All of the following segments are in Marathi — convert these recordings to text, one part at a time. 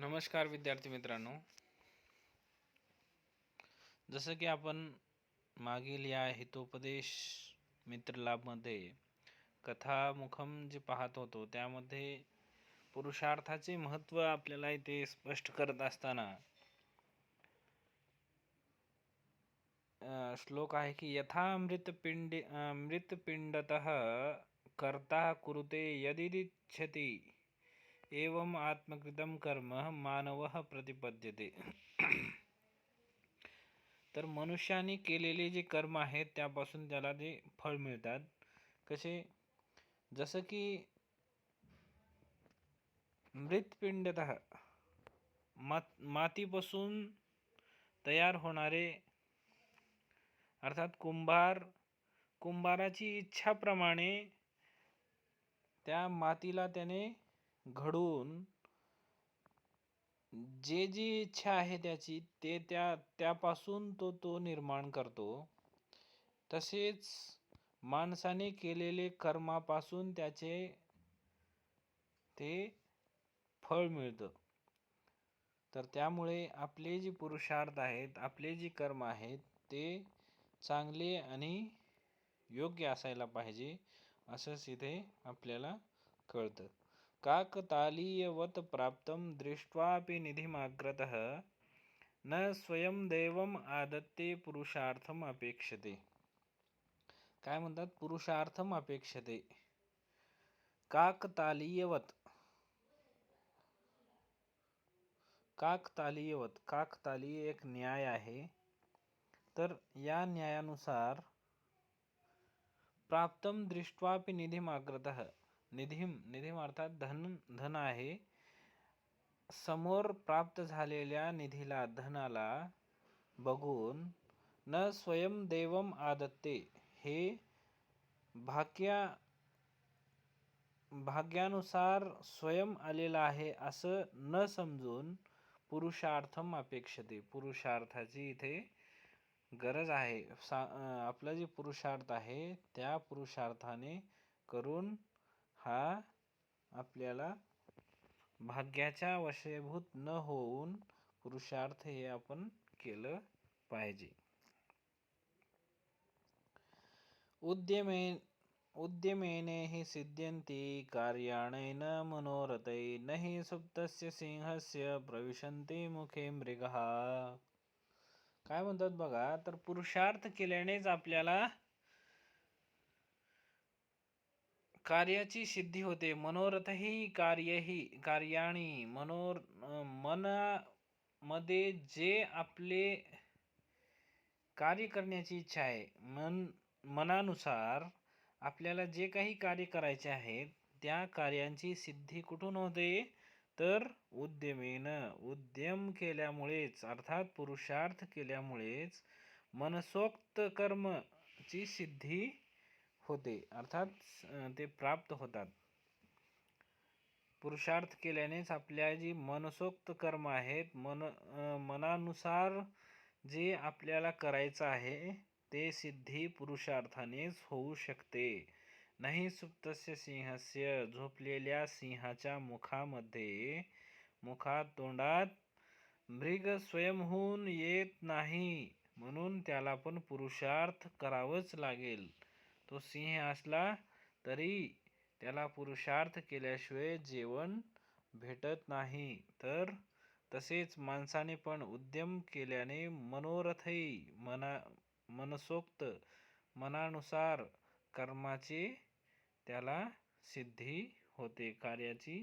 नमस्कार विद्यार्थी मित्रांनो. जसं की आपण मागील या हितोपदेश मित्र लाभमध्ये कथामुखम जे पाहत होतो त्यामध्ये पुरुषार्थाचे महत्त्व आपल्याला इथे स्पष्ट करत असताना श्लोक आहे की यथा मृतपिंडतः कर्ता कुरुते यदिच्छति एवं आत्मकृतं कर्म मानवः प्रतिपद्यते. तर मनुष्याने केलेले जे कर्म आहेत त्यापासून त्याला जे फळ मिळतात. कसे? जसं की मृतपिंडतः मातीपासून तयार होणारे अर्थात कुंभाराची इच्छाप्रमाणे त्या मातीला त्याने घडवून जी इच्छा आहे त्याची ते त्यापासून तो निर्माण करतो. तसेच माणसाने केलेले कर्मापासून त्याचे ते फळ मिळतं. तर त्यामुळे आपले जे पुरुषार्थ आहेत, आपले जे कर्म आहेत ते चांगले आणि योग्य असायला पाहिजे असंच इथे आपल्याला कळतं. काकतालीयवत प्राप्तं दृष्ट्वापि निधिमाग्रतः न स्वयं दैवम आदत्ते पुरुषार्थम अपेक्षते. काय म्हणतात? पुरुषार्थम अपेक्षते. काकतालीयवत काकतालीय एक न्याय आहे. तर या न्यायानुसार प्राप्तम दृष्ट्वापि निधिमाग्रतः, निधिम अर्थात धन आहे. समोर प्राप्त झालेल्या निधीला, धनाला बघून न स्वयं देवम आदत्ते, हे भाग्यानुसार स्वयं आलेला आहे असं न समजून पुरुषार्थम अपेक्षते, पुरुषार्थाची इथे गरज आहे. आपला जे पुरुषार्थ आहे त्या पुरुषार्थाने करून हा आपल्याला भाग्याच्या वशीभूत न होऊन पुरुषार्थ हे आपण केलं पाहिजे. उद्यमेने हि सिद्ध्यन्ति कार्याणेन मनोरथै न हि सुप्तस्य सिंहस्य प्रविशन्ति मुखे मृगः. काय म्हणतात बघा, तर पुरुषार्थ केल्यानेच आपल्याला कार्याची सिद्धी होते. मनोरथही कार्याणी मनामध्ये जे आपले कार्य करण्याची इच्छा आहे, मनानुसार आपल्याला जे काही कार्य करायचे आहे त्या कार्यांची सिद्धी कुठून होते? तर उद्यम केल्यामुळेच, अर्थात पुरुषार्थ केल्यामुळेच मनसोक्त कर्मची सिद्धी होते, अर्थात ते प्राप्त होतात. पुरुषार्थ केल्यानेच आपल्या जी मनसोक्त कर्म आहेत, मनानुसार जे आपल्याला करायचं आहे ते सिद्धी पुरुषार्थानेच होऊ शकते. नाही सुप्तस्य सिंहस्य, झोपलेल्या सिंहाच्या तोंडात मृग स्वयंहून येत नाही, म्हणून त्याला पण पुरुषार्थ करावंच लागेल. तो सिंह असला तरी त्याला पुरुषार्थ केल्याशिवाय जेवण भेटत नाही. तर तसेच माणसाने पण उद्यम केल्याने मनोरथही, मनसोक्त मनानुसार कर्माचे त्याला सिद्धी होते, कार्याची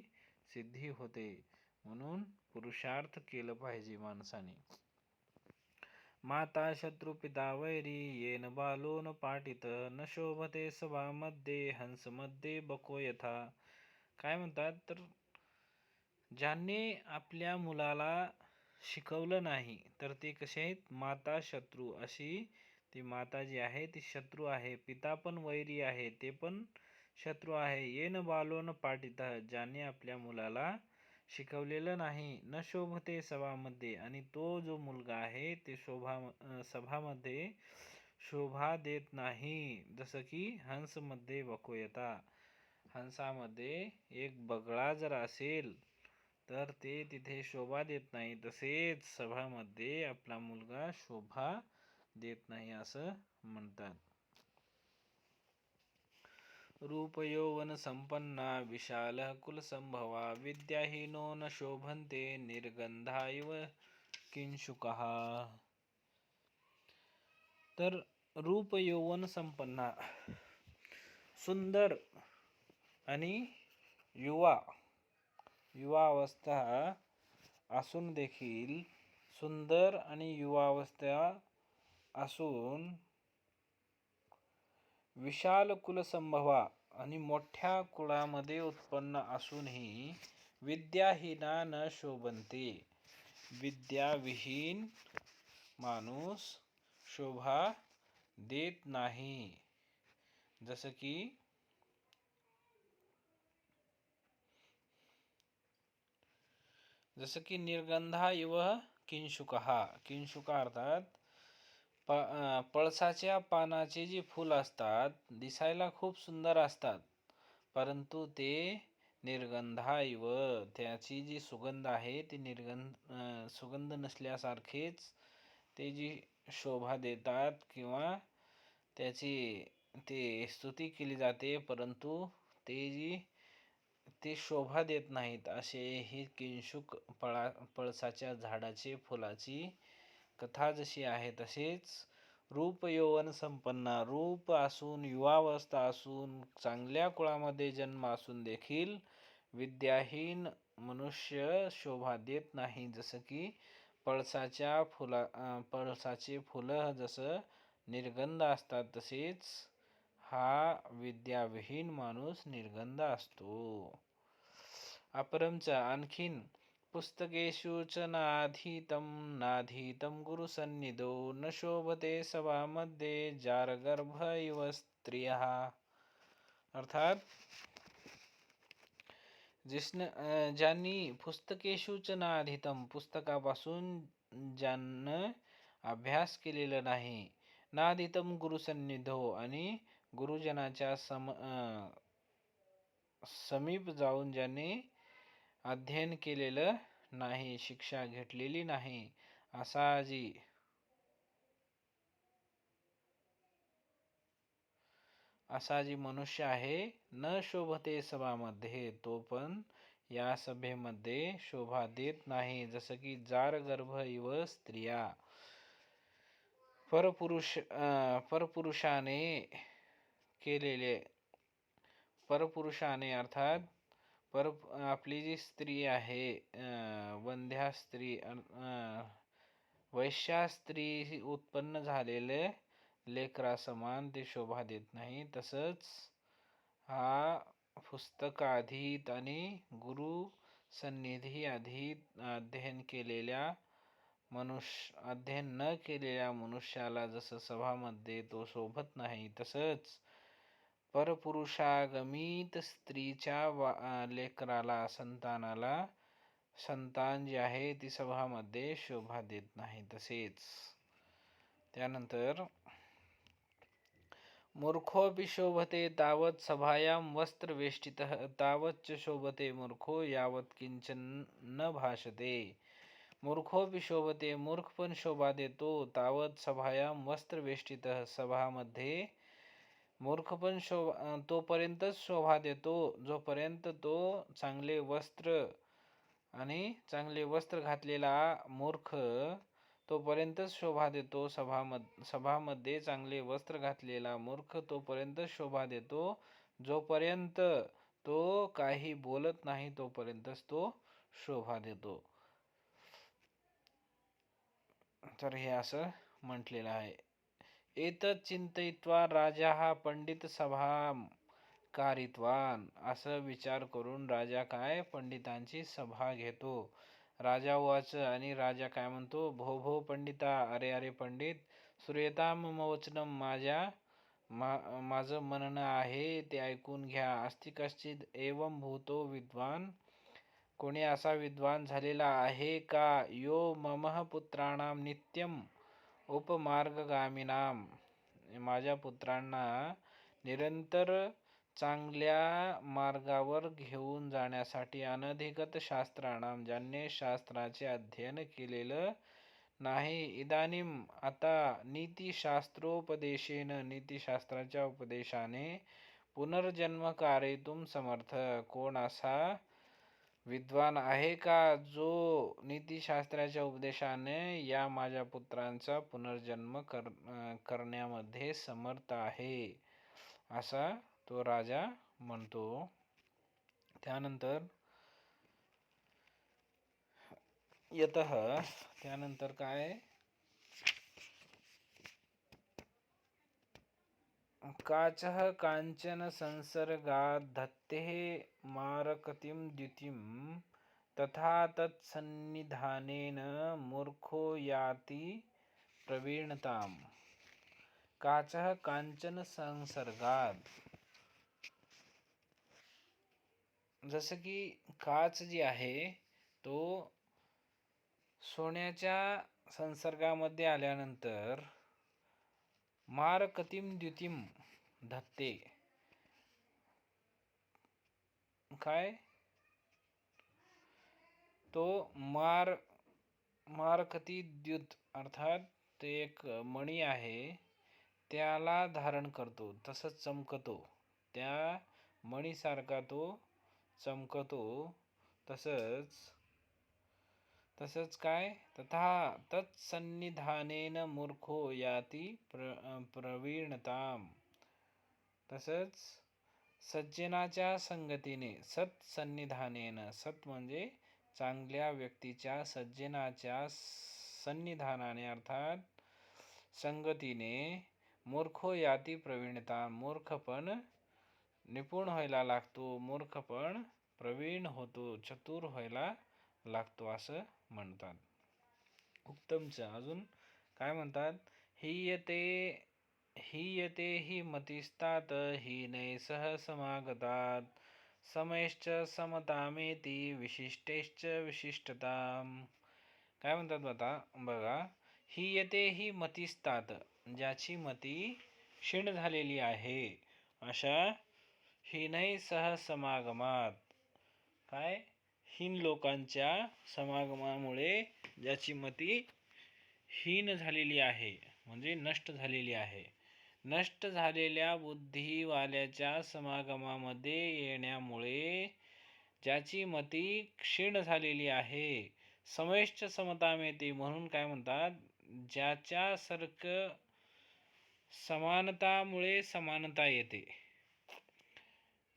सिद्धी होते. म्हणून पुरुषार्थ केलं पाहिजे माणसाने. माता शत्रु पिता वैरी येन बालो न पाटित न शोभते सभामध्ये हंसमध्ये बको यथा. काय म्हणतात? तर ज्यांनी आपल्या मुलाला शिकवलं नाही तर ते कसे आहेत? माता शत्रू, अशी ती माता जी आहे ती शत्रू आहे. पिता पण वैरी आहे, ते पण शत्रू आहे. येन बालो न पाटित, ज्याने आपल्या मुलाला शिकवलेलं नाही. न शोभते सभामध्ये, आणि तो जो मुलगा आहे ते सभामध्ये शोभा देत नाही. जसं की हंसमध्ये बको यथा, हंसामध्ये एक बगळा जर असेल तर ते तिथे शोभा देत नाही. तसेच सभामध्ये आपला मुलगा शोभा देत नाही असं म्हणतात. रूप यौवन संपन्ना विशाल कुलसंभवा विद्याहीनो न शोभन्ते निर्गंधा इव किंशुकः. तर रूप यौवन संपन्ना, सुंदर आणि युवा अवस्था असून देखील, सुंदर आणि युवा अवस्था असून विशाल कुलसंभवा आणि मोठ्या कुळामध्ये उत्पन्न असूनही विद्याहीना न शोभन्ते, विद्याविहीन माणूस शोभा देत नाही. जसं की निर्गंधा इव किंशुकः. किंशुक अर्थात पळसाच्या पानाचे जे फूल असतात दिसायला खूप सुंदर असतात, परंतु ते निर्गंधा इव, त्याची जी सुगंध आहे ती सुगंध नसल्यासारखेच ते जी शोभा देतात किंवा त्याची ते स्तुती केली जाते, परंतु ते शोभा देत नाहीत. असे ही किंशुक पळसाच्या झाडाचे फुलाची कथा जशी आहे, तसेच रूप यौवन संपन्ना, रूप असून युवावस्था असून चांगल्या कुळामध्ये जन्म असून देखील विद्याहीन मनुष्य शोभा देत नाही. जसं की पळसाचे फुलं जसं निर्गंध असतात, तसेच हा विद्याविहीन माणूस निर्गंध असतो. अपरंच आणखीन पुस्तकेषु च नाधीतं गुरुसन्निधौ न शोभते सभामध्ये जारगर्भ इव स्त्रियः. अर्थात ज्यांनी पुस्तकेषु च नाधीतं, पुस्तकापासून ज्यानं अभ्यास केलेला नाही, नाधीतं गुरुसन्निधौ आणि गुरुजनाच्या समीप जाऊन ज्याने अध्ययन केलेलं नाही, शिक्षा घेतलेली नाही, असा जी मनुष्य आहे, न शोभते सभामध्ये, तो पण या सभेमध्ये शोभा देत नाही. जसं की जार गर्भ इव स्त्रिया, परपुरुषाने अर्थात आपली जी स्त्री आहे, वंध्या स्त्री, वैश्या स्त्री उत्पन्न झालेले लेकरा समान ते शोभा देत नाही. तसंच हा पुस्तकाधीत आणि गुरु सन्निधी अधीत अध्ययन न केलेल्या मनुष्याला जसं सभामध्ये तो शोभत नाही, तसंच परपुरुषागमित स्त्रीच्या लेकराला, संतान जी आहे ती सभामध्ये शोभा देत नाही. तसेच त्यानंतर मूर्खोऽपि शोभते तावत् सभायां वस्त्रवेष्टितः तावच्च शोभते मूर्खो यावत् किंचन न भाषते. मूर्खोऽपि शोभते, मूर्ख पण शोभा देतो, तावत् सभायां वस्त्रवेष्टितः, सभामध्ये मूर्ख पण तोपर्यंतच शोभा देतो जोपर्यंत तो चांगले वस्त्र घातलेला मूर्ख तोपर्यंतच शोभा देतो. सभामध्ये चांगले वस्त्र घातलेला मूर्ख तोपर्यंतच शोभा देतो, जोपर्यंत तो काही बोलत नाही तोपर्यंतच तो शोभा देतो. तर हे असं म्हटलेलं आहे. एतत् चिंतयित्वा राजा पंडित सभां कारितवान. असं विचार करून राजा पंडितांची सभा घेतो. राजा वाच, आणि राजा काय म्हणतो, भो भो पंडिता, अरे पंडित, श्रूयतां मम वचनं, माझं म्हणणं आहे ते ऐकून घ्या. अस्ति कश्चित् एवं भूतो विद्वान, कोणी असा विद्वान झालेला आहे का, यो मम पुत्राणां नित्यं उपमार्गगामिनां, माझ्या पुत्रांना निरंतर चांगल्या मार्गावर घेऊन जाण्यासाठी अनधिगत शास्त्राणाम, ज्यांनी शास्त्राचे अध्ययन केलेलं नाही. इदानीम आता नीतिशास्त्रोपदेशेन, नीतिशास्त्राच्या उपदेशाने पुनर्जन्म कारयितुम समर्थ. कोण असा विद्वान आहे का जो नीतिशास्त्राच्या उपदेशाने या माझ्या पुत्रांचा पुनर्जन्म करण्यामध्ये समर्थ आहे, असा तो राजा म्हणतो. त्यानंतर त्यानंतर काय, काचः कांचन संसर्गात् धत्तेः मारकतिं द्युतिं तथा तत्सन्निधानेन मूर्खो याति प्रवीणताम्. काचः कांचन संसर्गात, जसं की काच जी आहे तो सोन्याच्या संसर्गामध्ये आल्यानंतर मारकतिम द्युतिम धत्ते, काय तो मारकती द्युत अर्थात ते एक मणी आहे, त्याला धारण करतो, तसंच चमकतो, त्या मणीसारखा तो चमकतो. तसंच काय, तथा तत्सन्निधानेन मूर्खो याति प्रवीणताम. तसंच सज्जनाच्या संगतीने, सत्सन्निधानेन, सत म्हणजे चांगल्या व्यक्तीच्या, सज्जनाच्या सन्निधानाने अर्थात संगतीने, मूर्खो याति प्रवीणता, मूर्ख पण निपुण व्हायला लागतो, मूर्ख पण प्रवीण होतो, चतुर व्हायला लागतो, असं म्हणतात. उत्तमच अजून काय म्हणतात, हीयते हि मतिस्तात हीनै सह समागतात समैश्च समतामेति विशिष्टेश्च विशिष्टताम. काय म्हणतात बघा, हीयते हि मतिस्तात, ज्याची मती क्षीण झालेली आहे, अशा हीनै सह समागमात, काय हीन लोकांच्या समागमामुळे ज्याची मती हीन झालेली आहे म्हणजे नष्ट झालेली आहे, नष्ट झालेल्या बुद्धिवाल्याच्या समागमामध्ये येण्यामुळे ज्याची मती क्षीण झालेली आहे. समैश्च समतामेति, म्हणून काय म्हणतात, ज्याच्यासारखं समानतामुळे समानता येते,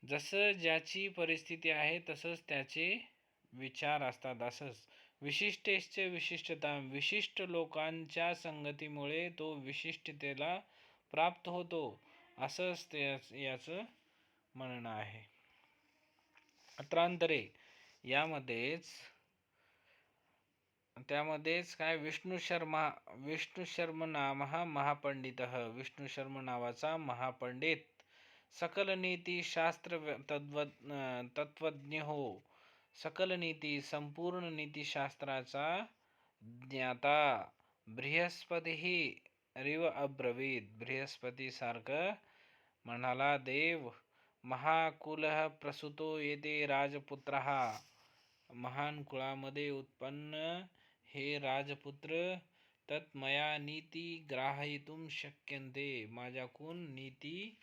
जसं ज्याची परिस्थिती आहे तसंच त्याचे विचार असतात. असंच विशिष्टेश्च विशिष्टता, विशिष्ट लोकांच्या संगतीमुळे तो विशिष्टतेला प्राप्त होतो, असंच याचं म्हणणं आहे. अत्रांतरे त्यामध्येच काय, विष्णू शर्म नामः महापंडितः, विष्णू शर्म नावाचा महापंडित, सकल नीती शास्त्र तत्वज्ञ हो, सकल नीती संपूर्ण नीतिशास्त्राचा ज्ञाता, बृहस्पती रिव अब्रवीत, बृहस्पती सारखं म्हणाला, देव महाकुलः प्रसूतो येते राजपुत्रः, महान कुळामध्ये उत्पन्न हे राजपुत्र, तत् मया नीती ग्राहयितुं शक्यन्ते, माझ्याकून नीती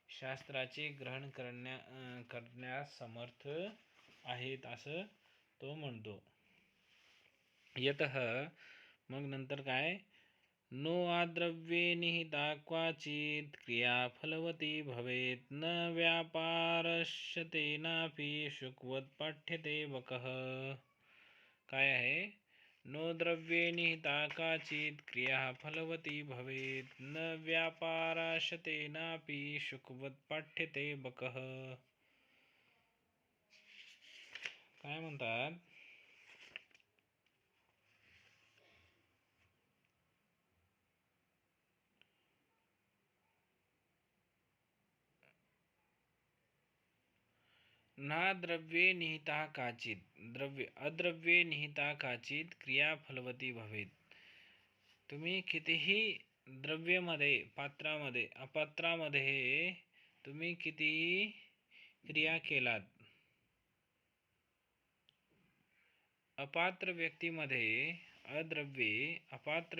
शास्त्राचे ग्रहण करण्यास समर्थ आहेत, असं तो म्हणतो. यतः, मग नंतर काय, नो आद्रव्ये निहिता क्वाचित् क्रिया फलवती भवेत्, न व्यापारश्यतेनापि शुकवत् पाठ्यते बकः. काय आहे, नो द्रव्ये निहिता काचित् क्रिया फलवती भवेत्, न व्यापारश्यतेनापि शुकवत् पाठ्यते बकः. काय म्हणतात, ना द्रव्ये निहिता काचित, अद्रव्ये निहिता काचित क्रिया फलवती भवेत. तुम्ही कितीही द्रव्यमध्ये, पात्रामध्ये, अपात्रामध्ये तुम्ही कितीही क्रिया केलात. अपात्र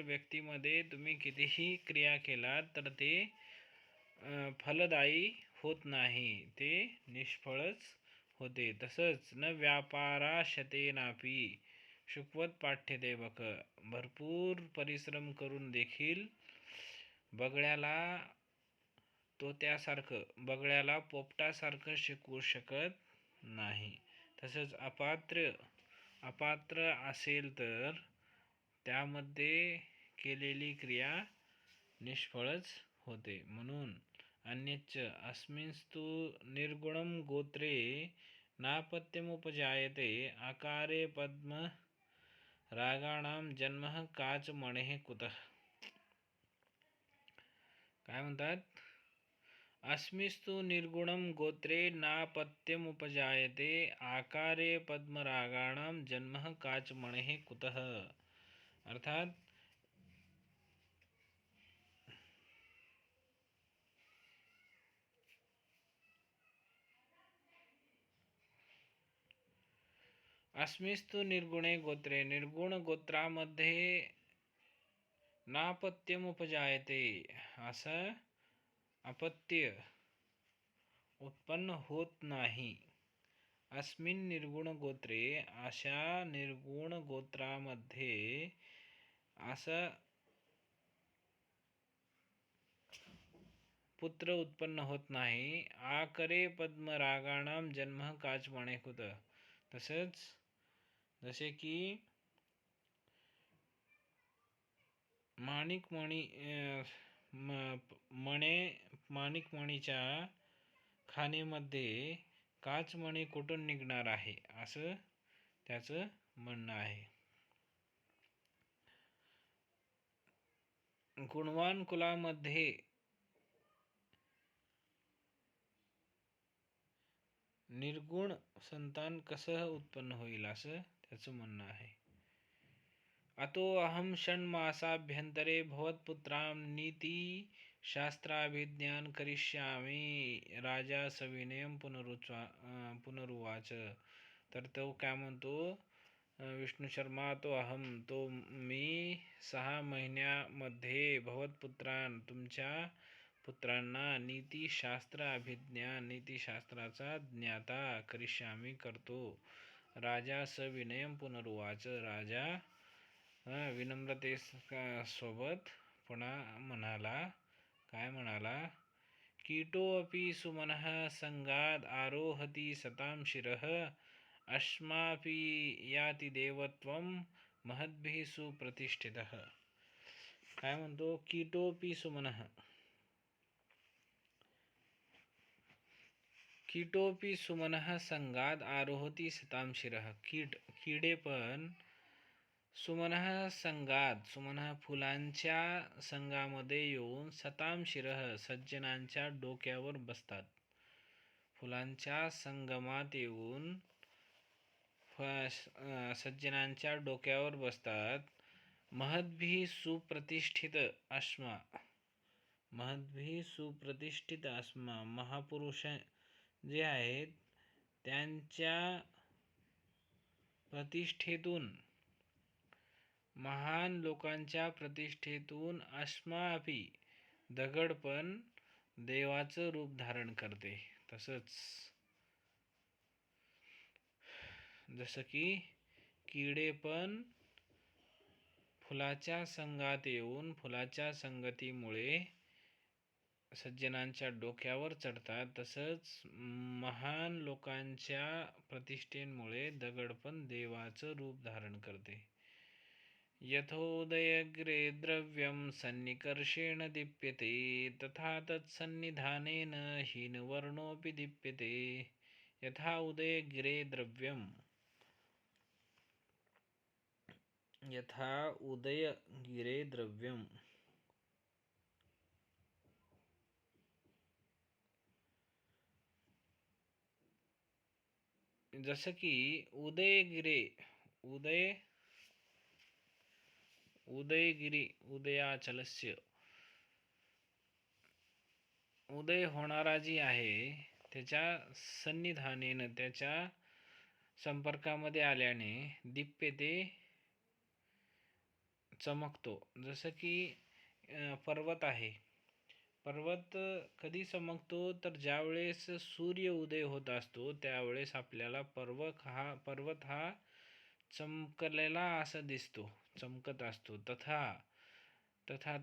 व्यक्तीमध्ये तुम्ही कितीही क्रिया केलात तर ते फलदायी होत नाही, ते निष्फळच होते. तसंच न व्यापाराशतेनापि शुकवत पाठ्यते बक. भरपूर परिश्रम करून देखील बगळ्याला पोपटासारखं शिकवू शकत नाही. तसंच अपात्र असेल तर त्यामध्ये केलेली क्रिया निष्फळच होते. म्हणून अन्यच्च अस्मिंस्तु निर्गुणं गोत्रे नापत्यमुपजायते आकारे पद्म रागाणां जन्म काचमणेः कुतः. काय म्हणतात? अस्मिस्तु निर्गुणं गोत्रे नापत्यमुपजायते आकारे पद्मरागाणां जन्म काचमणेः कुतः. अर्थात अस्मिस्तु निर्गुणे गोत्रे, निर्गुण गोत्रामध्ये नापत्यमुपजायते, असं अपत्य उत्पन्न होत नाही. अस्मिन निर्गुण गोत्रे, अशा निर्गुण गोत्रामध्ये असं पुत्र उत्पन्न होत नाही. आकरे पद्मरागाणाम जन्म काचमणे कुत. तसंच जसे की माणिकमणीच्या खाणीमध्ये काचमणी कुठून निघणार आहे, असं त्याचं म्हणणं आहे. गुणवान कुलामध्ये निर्गुण संतान कसं उत्पन्न होईल, असं त्याचं म्हणणं आहे. अतो अहम षण्मासाभ्यंतरे भवत्पुत्रां नीतिशास्त्राभिज्ञान करिष्यामि राजा सविनयम पुनरुवाच. तर तो काय म्हणतो, विष्णू शर्मा, तो मी 6 महिन्यामध्ये भवत्पुत्रां, तुमच्या पुत्रांना नीतिशास्त्र अभिज्ञान, नीतिशास्त्राचा ज्ञाता करिष्यामी करतो. राजा सविनयम पुनरुवाच. राजा विनम्रतेसोबत पुन्हा म्हणाला. काय म्हणाला? कीटोऽपि सुमनः संगाद आरोहति सतां शिरः अस्मापि याति देवत्वं महद्भिः सुप्रतिष्ठितः. काय म्हणतो? कीटोऽपि सुमनः संगाद आरोहति सतां शिरः. किडे पण सुमनः संगात, सुमनः फुलांच्या संघामध्ये येऊन सताम शिरः, सज्जनांच्या डोक्यावर बसतात. फुलांच्या संगमात येऊन सज्जनांच्या डोक्यावर बसतात. महद्भिः सुप्रतिष्ठित अस्मा, महद्भिः सुप्रतिष्ठित अस्मा, महापुरुष जे आहेत त्यांच्या प्रतिष्ठेतून, महान लोकांच्या प्रतिष्ठेतून अस्मापि, दगड पण देवाचं रूप धारण करते. तसंच जसं की किडे पण फुलाच्या संघात येऊन फुलाच्या संगतीमुळे सज्जनांच्या डोक्यावर चढतात, तसंच महान लोकांच्या प्रतिष्ठेमुळे दगड पण देवाचं रूप धारण करते. यथोदयग्रे द्रव्यं सन्निकर्षेण दीप्यते तथा तत्सन्निधानेन हीनवर्णोऽपि दीप्यते. यथा उदयगिरे द्रव्यं, यथा उदयगिरे द्रव्यं, जसं की उदयगिरी उदयाचलस्य उदय होणारा जी आहे त्याच्या सन्निधानेनं, त्याच्या संपर्कामध्ये आल्याने दिप्य ते चमकतो. जसं की पर्वत आहे. पर्वत कधी चमकतो तर ज्यावेळेस सूर्य उदय होत असतो त्यावेळेस आपल्याला पर्वत हा चमकलेला असा दिसतो, चमकत असतो.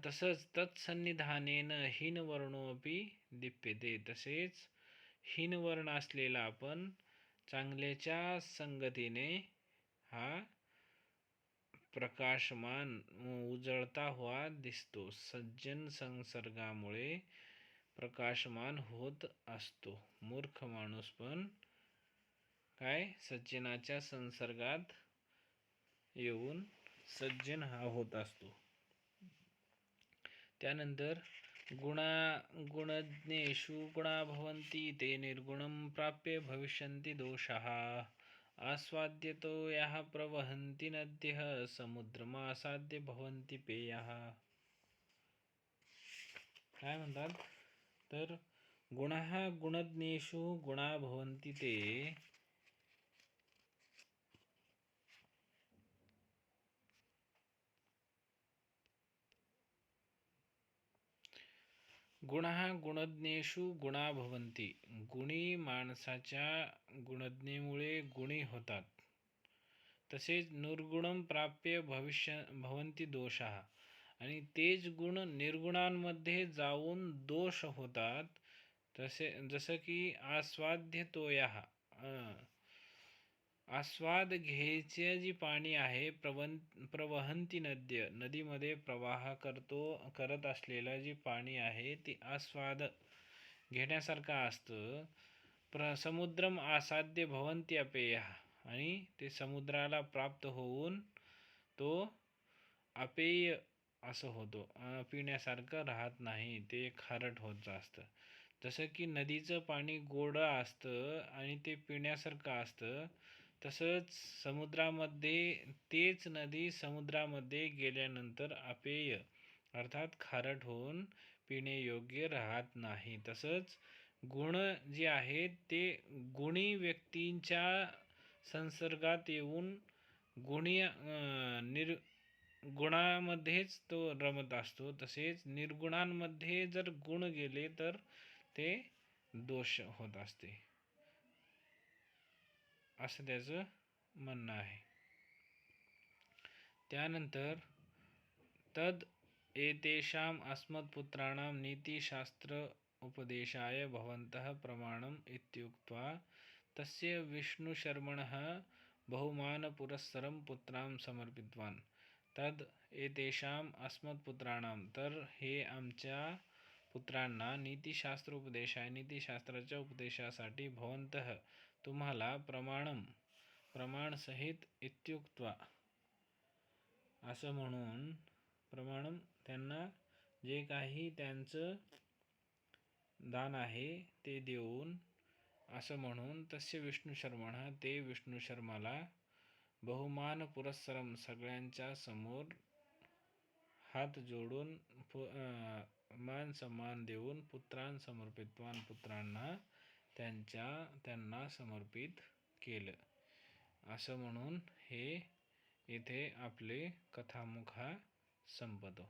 तसंच तत्सन्निधानेन हीनवर्णोऽपि दीप्यते. तसेच हीनवर्ण असलेला आपण चांगल्याच्या संगतीने हा प्रकाशमान उजळता हुआ दिसतो. सज्जन संसर्गामुळे प्रकाशमान होत असतो. मूर्ख माणूस पण काय सज्जनाच्या संसर्गात येऊन सज्जन हा होत असतो. त्यानंतर गुणज्ञेषु गुणा भवन्ति ते निर्गुणं प्राप्य भविष्यन्ति दोषाः. आस्वाद्यतो यः प्रवहन्ति नद्यः समुद्रमासाद्य भवन्ति पेयाः. काय म्हणतात तर गुणः गुणज्ञेषु गुणा भवन्ति ते गुणः गुणज्ञेषु गुणा भवन्ति. गुणी माणसाच्या गुणज्ञेमुळे गुणी होतात. तसेच निर्गुणं प्राप्य भवन्ति दोषाः. आणि तेच गुण निर्गुणांमध्ये जाऊन दोष होतात. जसं की आस्वाद्यतोयः, आस्वाद घ्यायचे जी पाणी आहे, प्रवहंती नद्य, नदीमध्ये प्रवाह करत असलेलं जी पाणी आहे ती आस्वाद घेण्यासारखं असतं. समुद्रम आसाद्य भवन्ति अपेयः. आणि ते समुद्राला प्राप्त होऊन तो अपेय असं होतो, पिण्यासारखं राहत नाही, ते खारट होत असतं. जसं की नदीचं पाणी गोड असतं आणि ते पिण्यासारखं असतं, तसंच तेच नदी समुद्रामध्ये गेल्यानंतर अपेय अर्थात खारट होऊन पिण्यायोग्य राहत नाही. तसंच गुण जे आहेत ते गुणी व्यक्तींच्या संसर्गात येऊन गुणामध्येच तो रमत असतो. तसेच निर्गुणांमध्ये जर गुण गेले तर ते दोष होत असते, असं त्याचं म्हणणं आहे. त्यानंतर तद एतेषाम् अस्मत्पुत्राणां नीतिशास्त्र उपदेशाय भवन्तः प्रमाणम् इत्युक्त्वा तस्य विष्णुशर्मणः बहुमानपुरस्सरं पुत्रां समर्पितवान्. तद एतेषाम् अस्मत्पुत्राणां, तर हे आमच्या पुत्रांना, नीतिशास्त्र उपदेशाय, नीतिशास्त्राच्या उपदेशासाठी, भवन्तः तुम्हाला, प्रमाणसहित, इत्युक्त्वा असं म्हणून, प्रमाणम त्यांना जे काही त्यांचं दान आहे ते देऊन, असं म्हणून तस्य विष्णुशर्मणः, ते विष्णुशर्माला, बहुमान पुरस्सरम, सगळ्यांच्या समोर हात जोडून मान सन्मान देऊन, पुत्रां समर्पितवान, पुत्रांना त्यांना समर्पित केलं. असं म्हणून हे इथे आपले कथामुख हा संपतो.